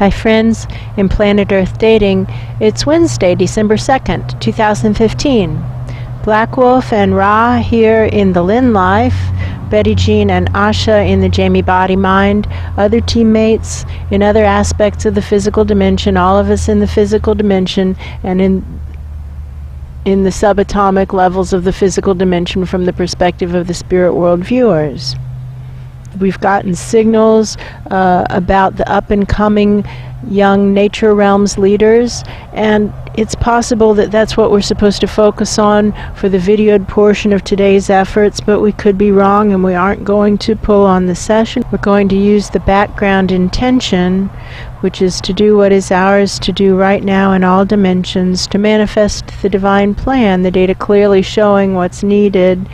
Hi friends, in Planet Earth Dating, it's Wednesday, December 2nd, 2015. Black Wolf and Ra here in the Lynn-Life, Betty Jean and Asha in the Lynn-Body-Mind, other teammates in other aspects of the physical dimension, all of us in the physical dimension and in the subatomic levels of the physical dimension from the perspective of the spirit world viewers. We've gotten signals about the up-and-coming young nature realms leaders, and it's possible that that's what we're supposed to focus on for the videoed portion of today's efforts, but we could be wrong and we aren't going to pull on the session. We're going to use the background intention, which is to do what is ours to do right now in all dimensions, to manifest the divine plan. The data clearly showing what's needed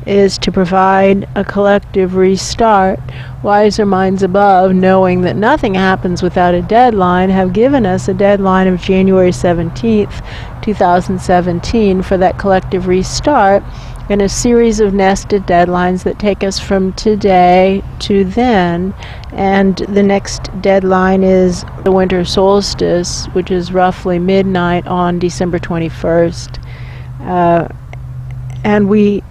is to provide a collective restart. Wiser minds above, knowing that nothing happens without a deadline, have given us a deadline of January 17th, 2017 for that collective restart, and a series of nested deadlines that take us from today to then. And the next deadline is the winter solstice, which is roughly midnight on December 21st. And we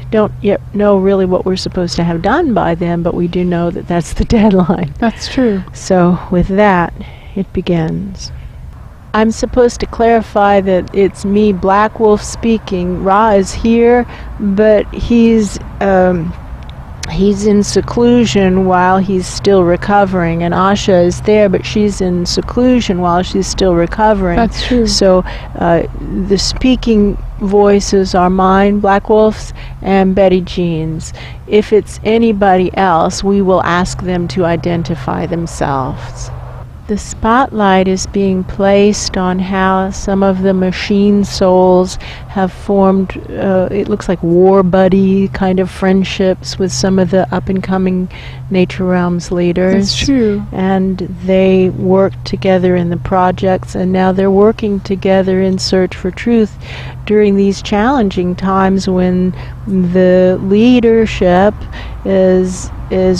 don't yet know really what we're supposed to have done by then, but we do know that that's the deadline. That's true. So with that, it begins. I'm supposed to clarify that it's me, Black Wolf, speaking. Ra is here, but he's in seclusion while he's still recovering, and Asha is there, but she's in seclusion while she's still recovering. That's true. So the speaking voices are mine, Black Wolf's, and Betty Jean's. If it's anybody else, we will ask them to identify themselves. The spotlight is being placed on how some of the machine souls have formed, it looks like war buddy kind of friendships with some of the up-and-coming nature realms leaders. That's true. And they worked together in the projects, and now they're working together in search for truth during these challenging times when the leadership is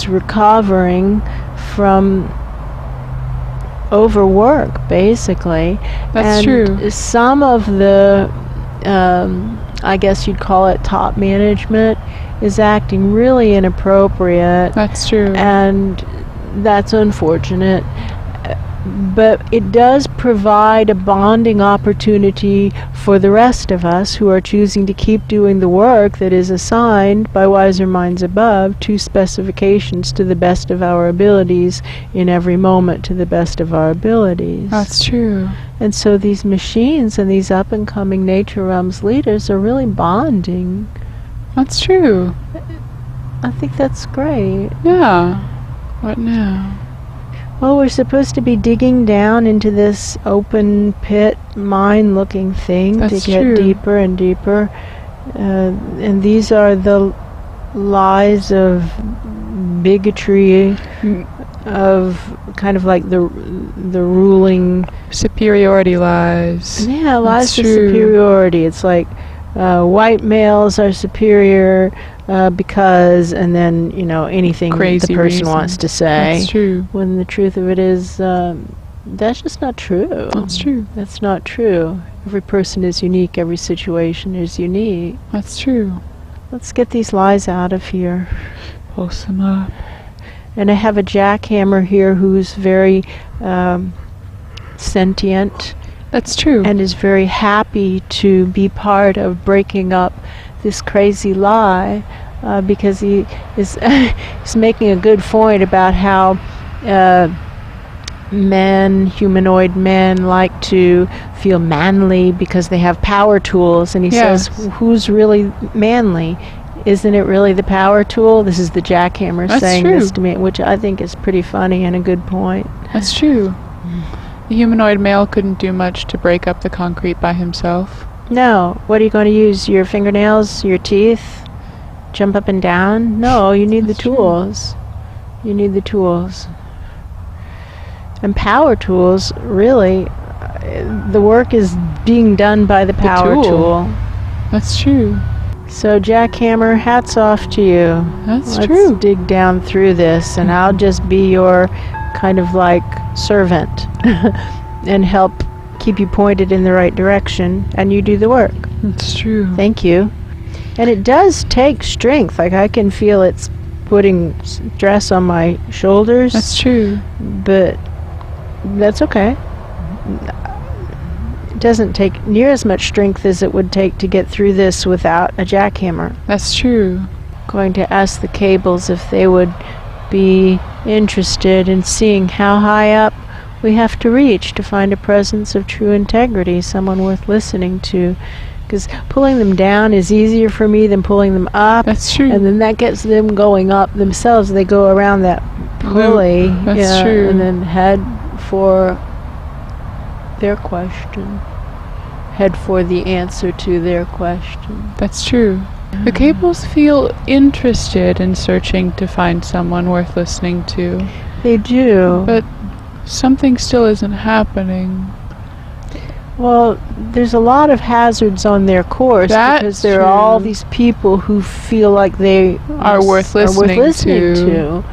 recovering from overwork, basically. That's true. Some of the, I guess you'd call it top management, is acting really inappropriate. That's true. And that's unfortunate. But it does provide a bonding opportunity for the rest of us who are choosing to keep doing the work that is assigned by wiser minds above to specifications to the best of our abilities in every moment to the best of our abilities. That's true. And so these machines and these up-and-coming nature realms leaders are really bonding. That's true. I think that's great. Yeah. What now? Well, we're supposed to be digging down into this open pit mine-looking thing That's to get true. deeper and deeper. And these are the lies of bigotry, of kind of like the ruling Superiority lies. Yeah, lies That's of true. superiority. It's like white males are superior because, and then, anything Crazy the person reason. wants to say. That's true. When the truth of it is, that's just not true. That's true. That's not true. Every person is unique. Every situation is unique. That's true. Let's get these lies out of here. Post them up. And I have a jackhammer here who's very sentient. That's true. And is very happy to be part of breaking up this crazy lie, because he is he's making a good point about how humanoid men like to feel manly because they have power tools, and he Yes. says, who's really manly? Isn't it really the power tool? This is the jackhammer That's saying true. this to me, which I think is pretty funny and a good point. That's true. The humanoid male couldn't do much to break up the concrete by himself. No. What are you going to use? Your fingernails? Your teeth? Jump up and down? No, you need That's the tools. You need the tools. And power tools, really, the work is being done by the power tool. That's true. So, Jackhammer, hats off to you. That's Let's true. dig down through this, and I'll just be your kind of like servant and help keep you pointed in the right direction, and you do the work. It's true. Thank you. And it does take strength. Like, I can feel it's putting stress on my shoulders. That's true. But that's okay. It doesn't take near as much strength as it would take to get through this without a jackhammer. That's true. Going to ask the cables if they would be interested in seeing how high up we have to reach to find a presence of true integrity, someone worth listening to. Because pulling them down is easier for me than pulling them up. That's true. And then that gets them going up themselves. They go around that pulley. That's true. And then head for their question. Head for the answer to their question. That's true. The cables feel interested in searching to find someone worth listening to. They do. But something still isn't happening. Well, there's a lot of hazards on their course. That's because there true. are all these people who feel like they Are worth listening to.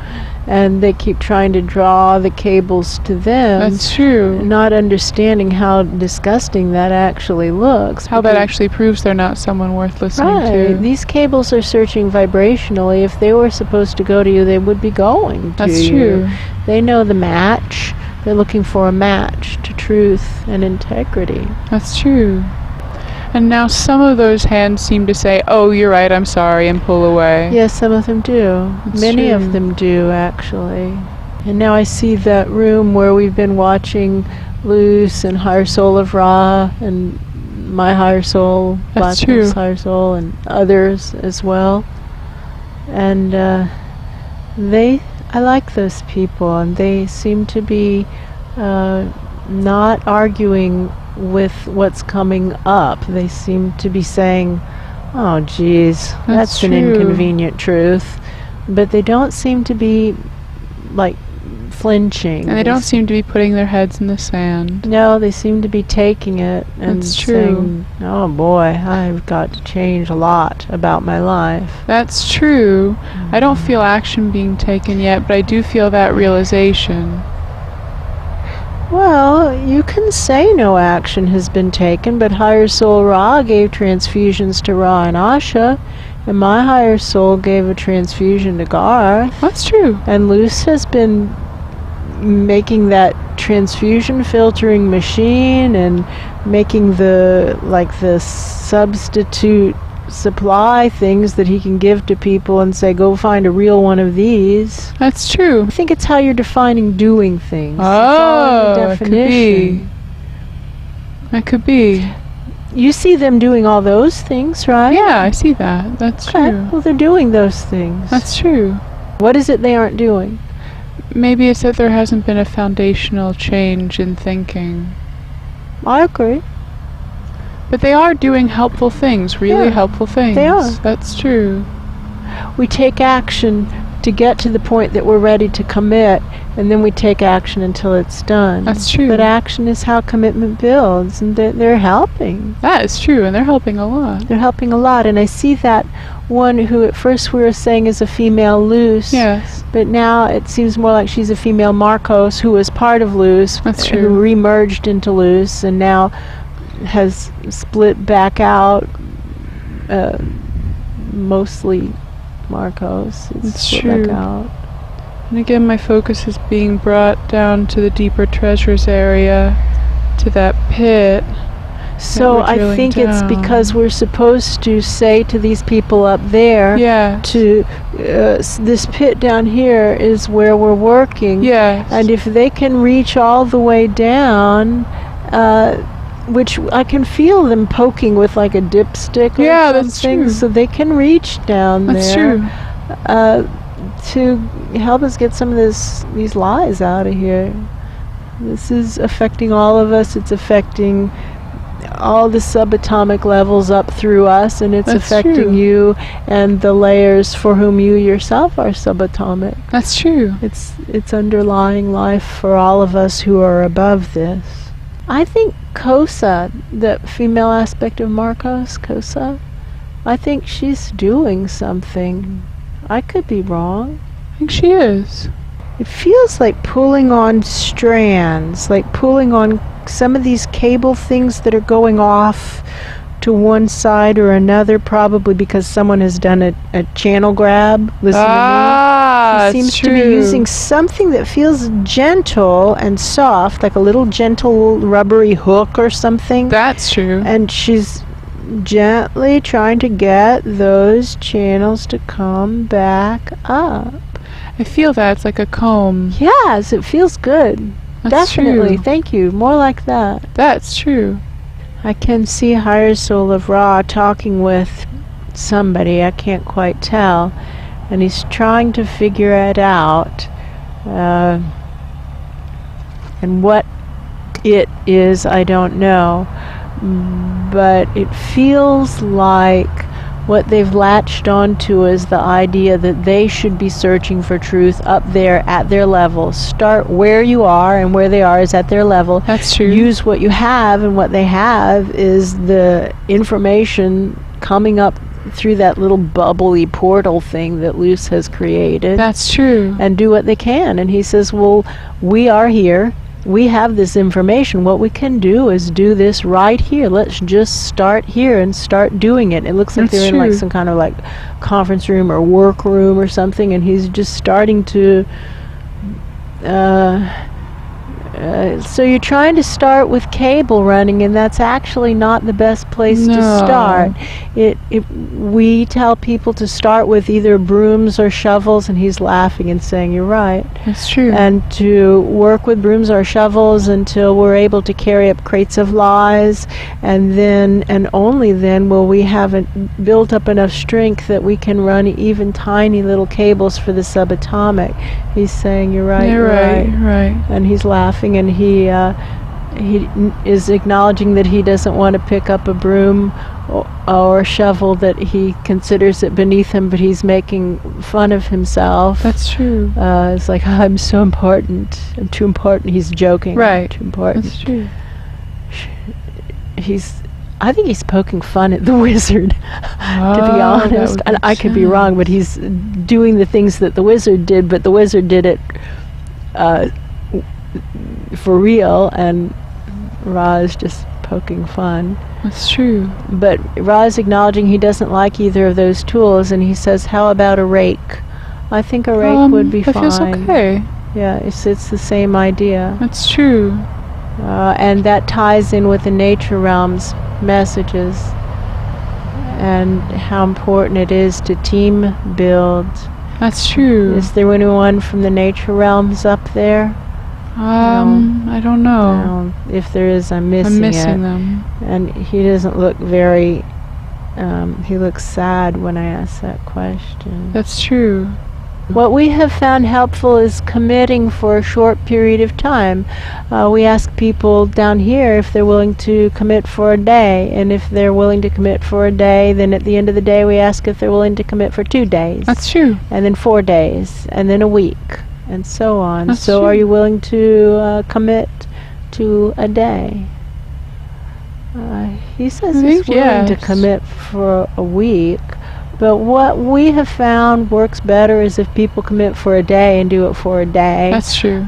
And they keep trying to draw the cables to them. That's true. Not understanding how disgusting that actually looks. How that actually proves they're not someone worth listening Right. to. These cables are searching vibrationally. If they were supposed to go to you, they would be going to That's you. true. They know the match. They're looking for a match to truth and integrity. That's true. And now some of those hands seem to say, "Oh, you're right, I'm sorry," and pull away. Yes, some of them do. That's Many true. of them do, actually. And now I see that room where we've been watching Luce and Higher Soul of Ra and my Higher Soul, That's Black true. Wolf's Higher Soul, and others as well. And I like those people, and they seem to be not arguing with what's coming up. They seem to be saying, "Oh, geez, that's an true. inconvenient truth," but they don't seem to be like flinching. And they don't seem to be putting their heads in the sand. No, they seem to be taking it and That's true. saying, "Oh boy, I've got to change a lot about my life." That's true. I don't feel action being taken yet, but I do feel that realization. Well, you can say no action has been taken, but Higher Soul Ra gave transfusions to Ra and Asha, and my Higher Soul gave a transfusion to Garth. That's true. And Luce has been making that transfusion filtering machine and making the substitute supply things that he can give to people and say, "Go find a real one of these." That's true. I think it's how you're defining doing things. It's all in the Oh, it could be. definition. That could be. You see them doing all those things, right? Yeah, I see that. That's Okay. true. Well, they're doing those things. That's true. What is it they aren't doing? Maybe it's that there hasn't been a foundational change in thinking. I agree. But they are doing helpful things, really Yeah, helpful things. they are. That's true. We take action to get to the point that we're ready to commit, and then we take action until it's done. That's true. But action is how commitment builds, and they're helping. That is true, and they're helping a lot. They're helping a lot, and I see that one who at first we were saying is a female Luce, Yes. but now it seems more like she's a female Marcos, who was part of Luce, That's who true. remerged into Luce, and now has split back out, mostly Marcos. It's It's split true. back out. And again, my focus is being brought down to the deeper treasures area, to that pit. So we're I drilling think it's down. because we're supposed to say to these people up there, Yeah. to this pit down here is where we're working. Yes. And if they can reach all the way down, which I can feel them poking with like a dipstick or Yeah, that's something, true. so they can reach down That's there. true. To help us get some of these lies out of here. This is affecting all of us. It's affecting all the subatomic levels up through us, and it's That's affecting true. you and the layers for whom you yourself are subatomic. That's true. It's underlying life for all of us who are above this. I think Kosa, the female aspect of Marcos, Kosa, I think she's doing something. I could be wrong. I think she is. It feels like pulling on strands, like pulling on some of these cable things that are going off to one side or another, probably because someone has done a channel grab. Listen to me. He seems to be using something that feels gentle and soft, like a little gentle rubbery hook or something. That's true. And she's gently trying to get those channels to come back up. I feel that. It's like a comb. Yes, it feels good. That's Definitely. true. Thank you. More like that. That's true. I can see Higher Soul of Ra talking with somebody, I can't quite tell, and he's trying to figure it out. And what it is, I don't know, but it feels like what they've latched onto is the idea that they should be searching for truth up there at their level. Start where you are, and where they are is at their level. That's true. Use what you have, and what they have is the information coming up through that little bubbly portal thing that Luce has created. That's true. And do what they can. And he says, well, we are here. We have this information. What we can do is do this right here. Let's just start here and start doing it. It looks like they're in like some kind of like conference room or work room or something, and he's just starting to so you're trying to start with cable running, and that's actually not the best place to start. We tell people to start with either brooms or shovels, and he's laughing and saying, you're right. That's true. And to work with brooms or shovels until we're able to carry up crates of lies, and then, and only then, will we have built up enough strength that we can run even tiny little cables for the subatomic. He's saying, you're right, you're right. And he's laughing, and he is acknowledging that he doesn't want to pick up a broom or shovel, that he considers it beneath him, but he's making fun of himself. That's true. It's like, I'm so important. I'm too important. He's joking. Right. Too important. That's true. I think he's poking fun at the wizard, to be honest. And I could be wrong, but he's doing the things that the wizard did, but the wizard did it for real, and Ra is just poking fun. That's true. But Ra is acknowledging he doesn't like either of those tools, and he says, how about a rake? I think a rake would be fine. That feels okay. Yeah, it's the same idea. That's true. And that ties in with the nature realm's messages and how important it is to team build. That's true. Is there anyone from the nature realms up there? I don't know. If there is, I'm missing them. And he doesn't look very, he looks sad when I ask that question. That's true. What we have found helpful is committing for a short period of time. We ask people down here if they're willing to commit for a day, and if they're willing to commit for a day, then at the end of the day we ask if they're willing to commit for 2 days. That's true. And then 4 days, and then a week, and so on. That's so true. Are you willing to commit to a day? He says he's willing to commit for a week. But what we have found works better is if people commit for a day and do it for a day. That's true.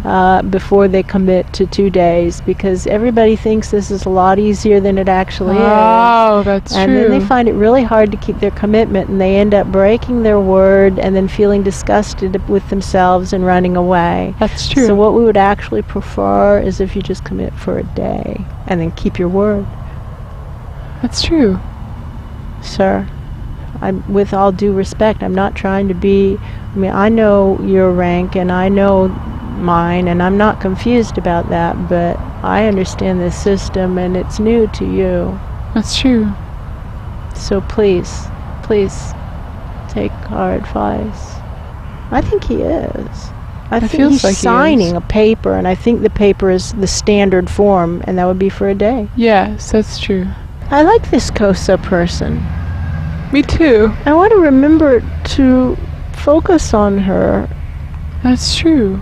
Before they commit to 2 days, because everybody thinks this is a lot easier than it actually is. Oh, that's true. And then they find it really hard to keep their commitment, and they end up breaking their word and then feeling disgusted with themselves and running away. That's true. So what we would actually prefer is if you just commit for a day and then keep your word. That's true. Sir. With all due respect, I'm not trying to be, I know your rank and I know mine, and I'm not confused about that, but I understand this system and it's new to you. That's true. So please take our advice. I think he is. I think he's like signing a paper, and I think the paper is the standard form, and that would be for a day. Yes, that's true. I like this Kosa person. Me too. I want to remember to focus on her. That's true.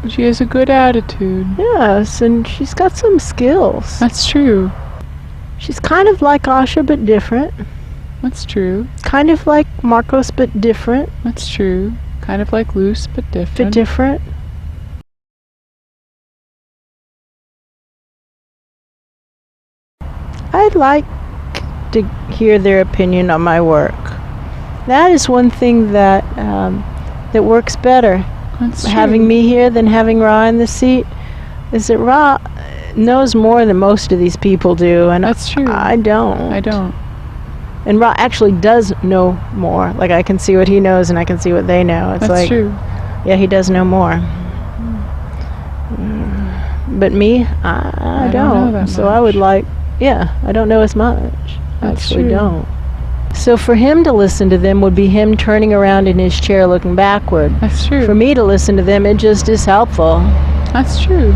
She has a good attitude. Yes, and she's got some skills. That's true. She's kind of like Asha, but different. That's true. Kind of like Marcos, but different. That's true. Kind of like Luce, but different. I'd like to hear their opinion on my work. That is one thing that that works better. That's true. Having me here than having Ra in the seat is that Ra knows more than most of these people do, and That's true. I don't. I don't. And Ra actually does know more. Like, I can see what he knows and I can see what they know. It's That's like, true. yeah, he does know more. But me, I don't know that So I would much. I don't know as much. I That's actually true. don't. So for him to listen to them would be him turning around in his chair looking backward. That's true. For me to listen to them, it just is helpful. That's true.